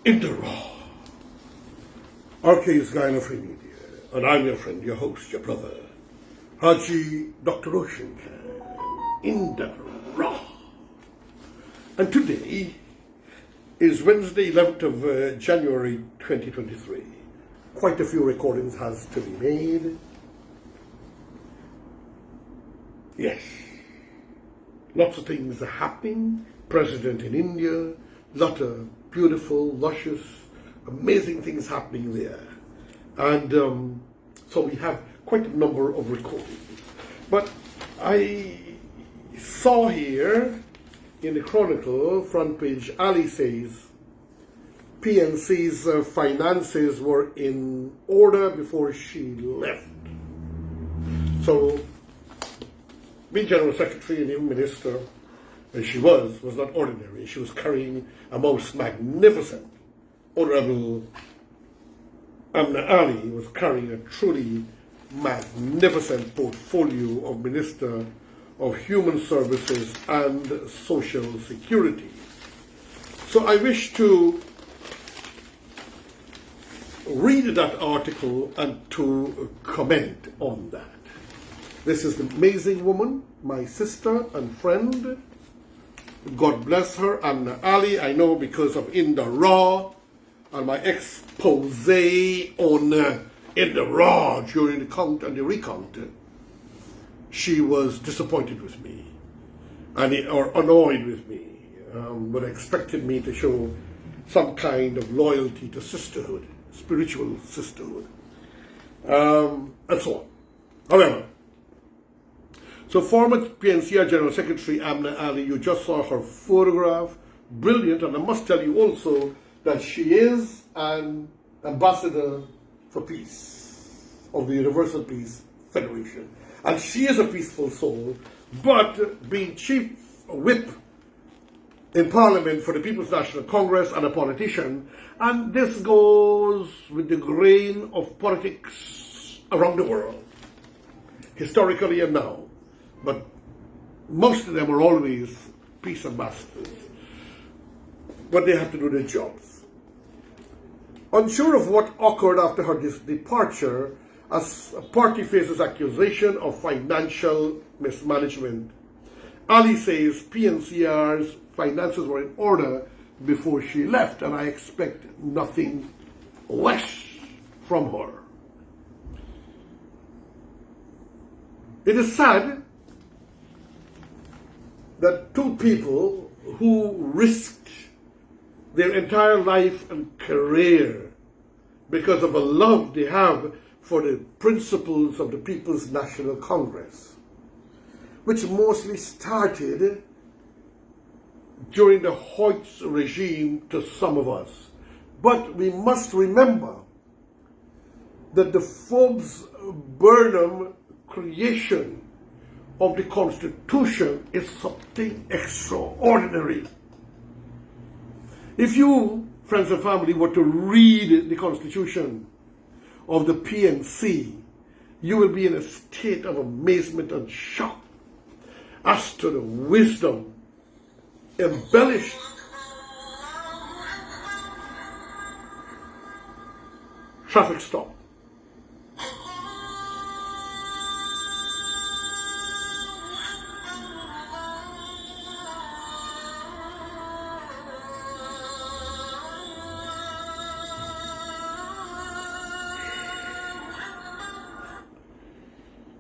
in the raw. RK is Guyana Free Media, and I'm your friend, your host, your brother, Haji Dr. Roshan, in the raw. And today is Wednesday, 11th of January 2023. Quite a few recordings has to be made. Yes, lots of things are happening. President in India, lot of beautiful, luscious, amazing things happening there. And so we have quite a number of recordings. But I saw here in the Chronicle, front page, Ali says PNC's finances were in order before she left. So, being General Secretary and even Minister, as she was not ordinary. She was carrying a most magnificent, Honorable Amna Ally was carrying a truly magnificent portfolio of Minister of Human Services and Social Security. So I wish to read that article and to comment on that. This is an amazing woman, my sister and friend. God bless her, Amna Ally. I know because of In the Raw and my expose on In the Raw during the count and the recount, she was disappointed with me or annoyed with me, but expected me to show some kind of loyalty to sisterhood, spiritual sisterhood, and so on. However, so former PNCR General Secretary Amna Ally, you just saw her photograph, brilliant, and I must tell you also that she is an ambassador for peace of the Universal Peace Federation. And she is a peaceful soul, but being chief whip in Parliament for the People's National Congress and a politician, and this goes with the grain of politics around the world, historically and now. But most of them are always peace ambassadors. But they have to do their jobs. Unsure of what occurred after her departure, as a party faces accusation of financial mismanagement, Ali says PNCR's finances were in order before she left, and I expect nothing less from her. It is sad that two people who risked their entire life and career because of a love they have for the principles of the People's National Congress, which mostly started during the Hoyt's regime to some of us. But we must remember that the Forbes-Burnham creation of the Constitution is something extraordinary. If you, friends and family, were to read the Constitution of the PNC, you will be in a state of amazement and shock as to the wisdom embellished traffic stop.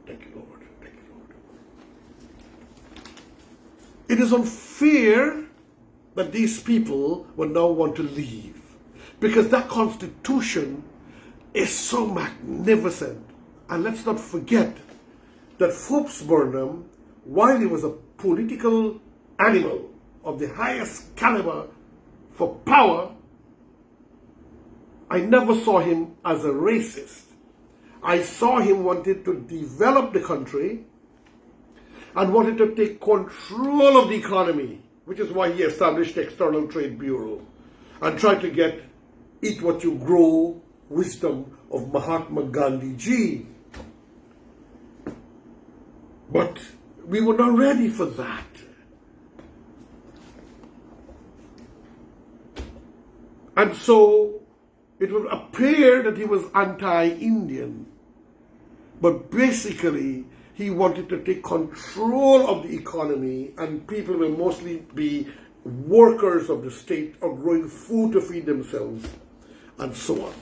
Thank you, Lord. Thank you, Lord. It is unfair that these people will now want to leave, because that Constitution is so magnificent. And let's not forget that Forbes-Burnham, while he was a political animal of the highest caliber for power, I never saw him as a racist. I saw him wanted to develop the country and wanted to take control of the economy, which is why he established the External Trade Bureau and tried to get eat what you grow wisdom of Mahatma Gandhi ji. But we were not ready for that. And so it would appear that he was anti-Indian, but basically he wanted to take control of the economy, and people will mostly be workers of the state or growing food to feed themselves, and so on.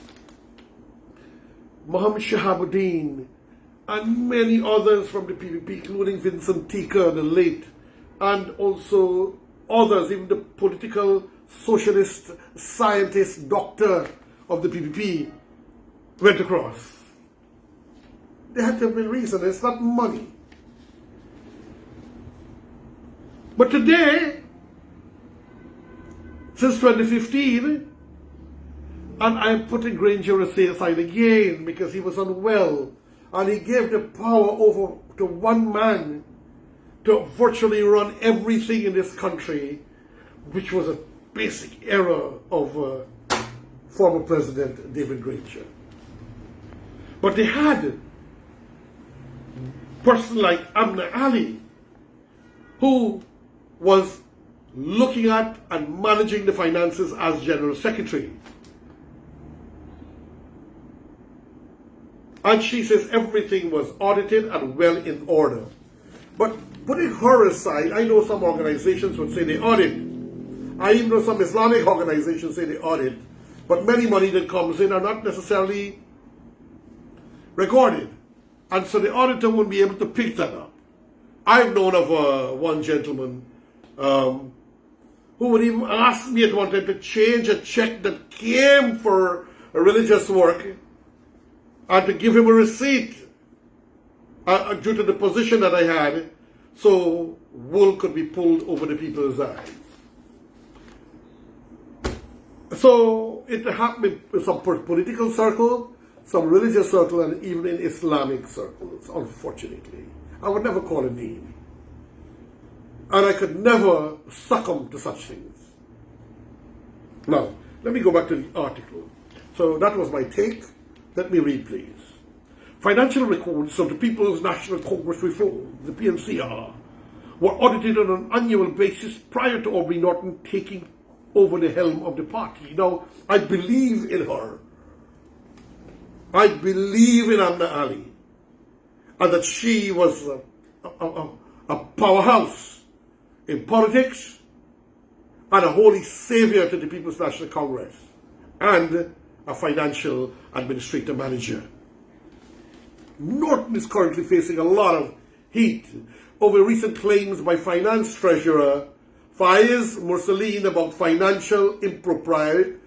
Muhammad Shahabuddin and many others from the PPP, including Vincent Tika, the late, and also others, even the political socialist scientist doctor of the PPP, went across. There had to have been reason. It's not money. But today, since 2015, and I'm putting Granger aside again because he was unwell, and he gave the power over to one man to virtually run everything in this country, which was a basic error of former President David Granger. But they had a person like Amna Ally, who was looking at and managing the finances as General Secretary. And she says everything was audited and well in order. But putting her aside, I know some organizations would say they audit. I even know some Islamic organizations say they audit. But many money that comes in are not necessarily recorded. And so the auditor wouldn't be able to pick that up. I've known of one gentleman who would even ask me at one time to change a check that came for a religious work and to give him a receipt due to the position that I had, so wool could be pulled over the people's eyes. So it happened in some political circle, some religious circle, and even in Islamic circles, unfortunately. I would never call a name. And I could never succumb to such things. Now, let me go back to the article. So that was my take. Let me read, please. Financial records of the People's National Congress Reform, the PNCR, were audited on an annual basis prior to Aubrey Norton taking over the helm of the party. Now, I believe in her. I believe in Amna Ally, and that she was a powerhouse in politics and a holy savior to the People's National Congress, and a financial administrator manager. Norton is currently facing a lot of heat over recent claims by finance treasurer Faiz Mursaleen about financial impropriety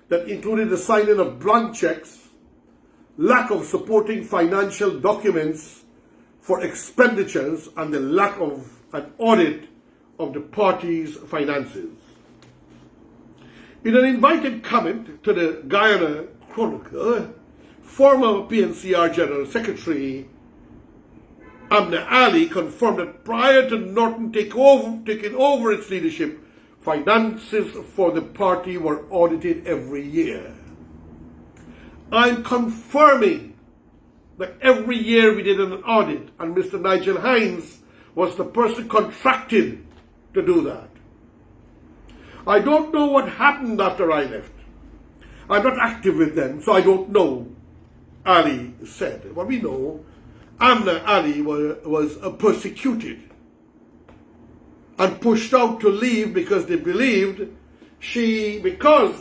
that included the signing of blank checks, lack of supporting financial documents for expenditures, and the lack of an audit of the party's finances. In an invited comment to the Guyana Chronicle, former PNCR General Secretary Amna Ally confirmed that prior to Norton taking over its leadership, finances for the party were audited every year. I'm confirming that every year we did an audit, and Mr. Nigel Hines was the person contracted to do that. I don't know what happened after I left. I'm not active with them, so I don't know, Ali said. What we know, Amna Ally was persecuted and pushed out to leave because they believed because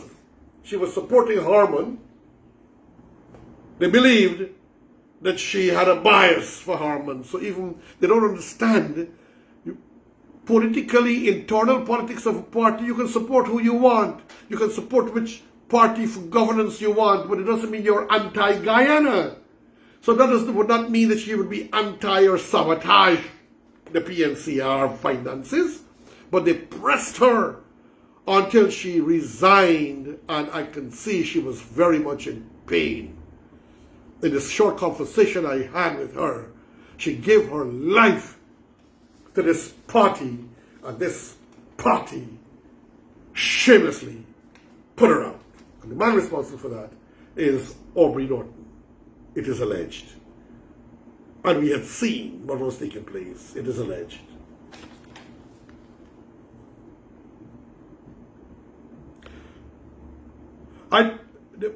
she was supporting Harman, they believed that she had a bias for Harman. So even they don't understand politically, internal politics of a party. You can support who you want. You can support which party for governance you want, but it doesn't mean you're anti-Guyana. So that would not mean that she would be anti or sabotage the PNCR finances, but they pressed her until she resigned, and I can see she was very much in pain. In this short conversation I had with her, she gave her life to this party, and this party shamelessly put her out. And the man responsible for that is Aubrey Norton. It is alleged. And we have seen what was taking place. It is alleged. The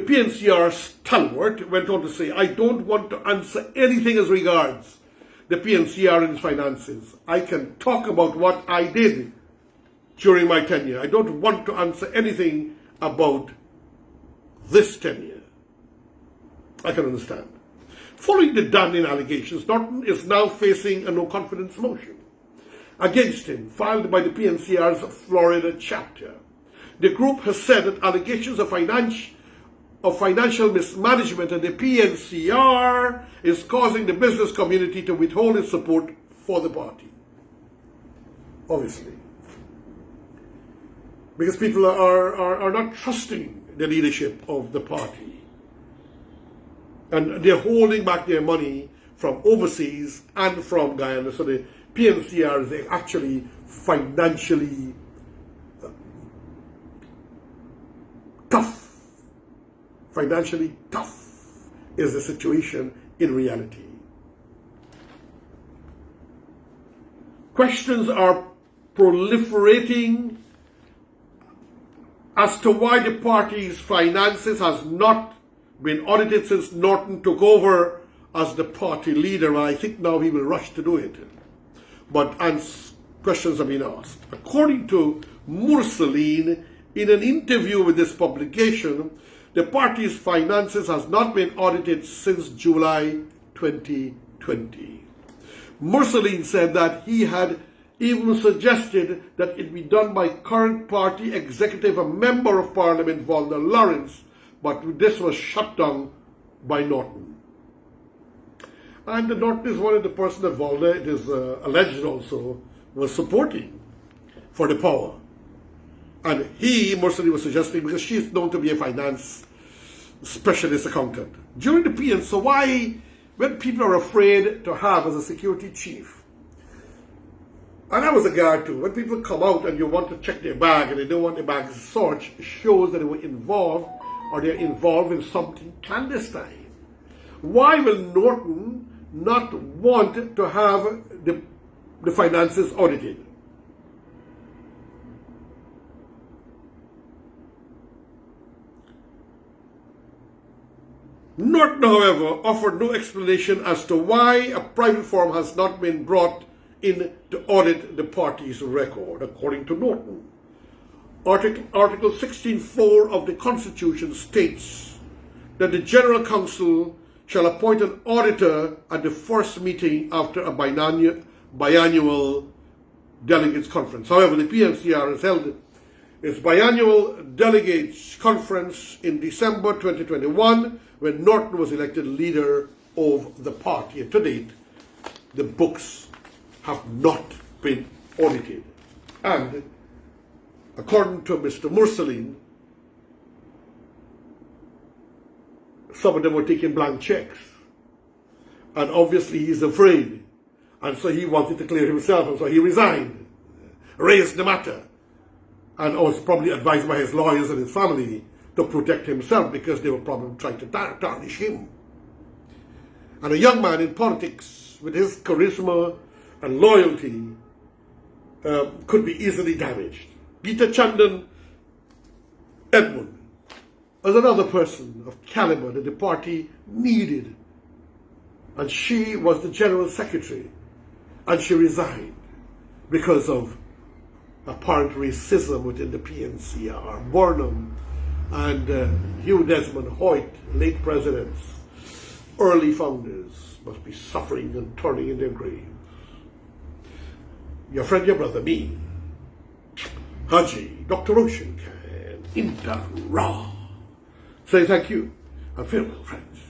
PNCR stalwart went on to say, I don't want to answer anything as regards the PNCR and its finances. I can talk about what I did during my tenure. I don't want to answer anything about this tenure. I can understand. Following the damning allegations, Norton is now facing a no-confidence motion against him, filed by the PNCR's Florida chapter. The group has said that allegations of financial mismanagement at the PNCR is causing the business community to withhold its support for the party. Obviously. Because people are not trusting the leadership of the party. And they're holding back their money from overseas and from Guyana. So the PNCR is actually financially tough. Financially tough is the situation in reality. Questions are proliferating as to why the party's finances has not been audited since Norton took over as the party leader, and I think now he will rush to do it. But questions have been asked. According to Mursaleen, in an interview with this publication, the party's finances has not been audited since July 2020. Mursaleen said that he had even suggested that it be done by current party executive and member of parliament Vonda Lawrence, but this was shut down by Norton. And Norton is one of the persons that Vonda, it is alleged also, was supporting for the power. And Mursaleen was suggesting, because she is known to be a finance specialist accountant. During the PN, so why, when people are afraid to have as a security chief, and I was a guard too, when people come out and you want to check their bag and they don't want their bag searched, shows that they were involved or they're involved in something clandestine. Why will Norton not want to have the finances audited? Norton, however, offered no explanation as to why a private firm has not been brought in to audit the party's record, according to Norton. Article 16.4 of the Constitution states that the General Council shall appoint an auditor at the first meeting after a biannual delegates conference. However, the PNCR has held its biannual delegates conference in December 2021 when Norton was elected leader of the party. And to date, the books have not been audited. And according to Mr. Mursaleen, some of them were taking blank checks. And obviously he's afraid. And so he wanted to clear himself, and so he resigned, raised the matter, and was probably advised by his lawyers and his family to protect himself because they were probably trying to tarnish him. And a young man in politics with his charisma and loyalty could be easily damaged. Gita Chandan Edmund was another person of caliber that the party needed. And she was the general secretary. And she resigned because of apparent racism within the PNCR. Burnham and Hugh Desmond Hoyt, late presidents, early founders, must be suffering and turning in their graves. Your friend, your brother, me, Haji, Dr. Roshan, Inta Ra. Say thank you and farewell, friends.